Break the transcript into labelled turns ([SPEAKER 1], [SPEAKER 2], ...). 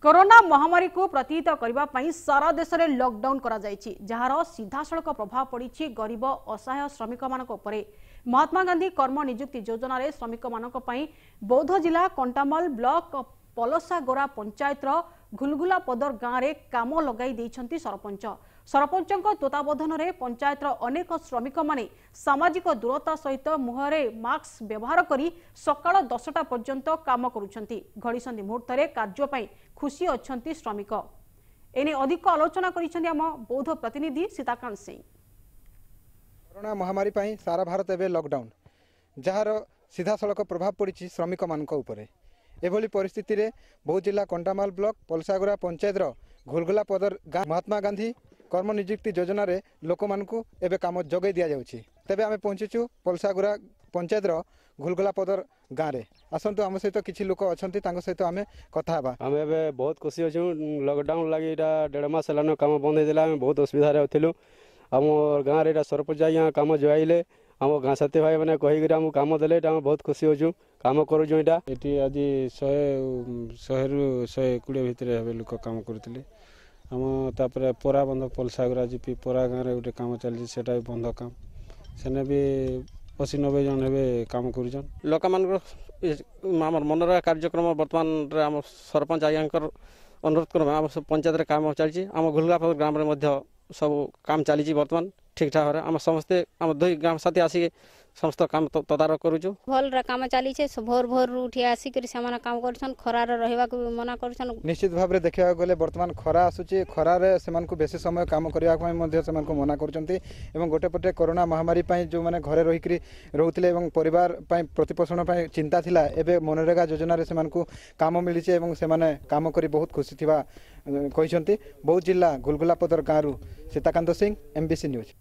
[SPEAKER 1] Corona महामारी को प्रतिहित करने सारा देश में लॉकडाउन करा जायछि, जार सीधासलख प्रभाव पड़ी गरीब असहाय श्रमिक मानक उपरे। महात्मा गांधी कर्म निजुक्ति योजना रे श्रमिक मानक पई बौद्ध जिला कंटामल ब्लॉक पलसागोरा पंचायत घुलगुला पदर गाँव में काम लगाई देइछंती सरपंच। सरपंचों तत्वावधान में पंचायत अनेक श्रमिक माने सामाजिक दूरता सहित मुहरे मास्क व्यवहार करी सकाळ 10टा पर्यंत काम करुछंती। घड़ीसंधि मुहूर्त में कार्य खुशी अछंती श्रमिक। एने अधिक आलोचना करिसेंती हम बौद्ध प्रतिनिधि सीताकांत सिंह।
[SPEAKER 2] कोरोना महामारी पई सारा भारत एवं लॉकडाउन जार सीधा सड़क प्रभाव पड़ी श्रमिक मानक उपरे। एभली परिस्थिति रे बौद्ध जिला कंटामाल ब्लॉक पलसागोरा पंचायत घुलगुला पदर गाँव महात्मा गांधी कर्म निजुक्ति योजना रे लोक मानकु एबे काम जगै दिया जाउछि। तेबे आमे पहुंचीचु पलसागोरा पंचायत घुलगुला पदर गाँव में। आसतु आम सहित किसी लोक अच्छा सहित आम कथा आम
[SPEAKER 3] ए बहुत खुशी अच्छु। लॉकडाउन लगी 1.5 मास है काम बंद होता है। बहुत असुविधा थिलु। आम गाँव में सरपंच आज्ञा काम जोइले आम गाँ साथी भाई मैंने कहीकि आम कम देले बहुत खुशी अच्छु। काम करुँ यहाँ
[SPEAKER 4] ये आज 100 रु 120 भितर लोक कम करुले। आम तापर परा बंध पलसागोरा जीपी परा गाँव में गोटे कम चलती से बंध काम सेने भी 80-90 जन हे काम कर
[SPEAKER 5] लोक मान मनरेगा कार्यक्रम बर्तमान आम सरपंच आज्ञा अनुरोध कर आम पंचायत काम चलती। आम घुलगापुर ग्राम में सब काम चली बर्तमान ठीक ठाक आम समस्ते आम 2 ग्राम साथी आसिक समस्त काम तदारख करूँ।
[SPEAKER 6] भल काम चली भोर भोर उठी आसिक काम कर खरार रहा मना कर।
[SPEAKER 2] निश्चित भाव में देखा गले बर्तमान खरा आसूची खरार से बेसी समय काम करने से मना कर। गोटे पटे कोरोना महामारी जो मैंने घरे रहीकि रोते परिवार प्रतिपोषण चिंता थिला एबे मनरेगा योजना रे से काम मिली से काम कर बहुत खुशी थिबा कहते। बौद्ध जिला घुलगुला पदर गाँव सीताकांत सिंह MBC न्यूज।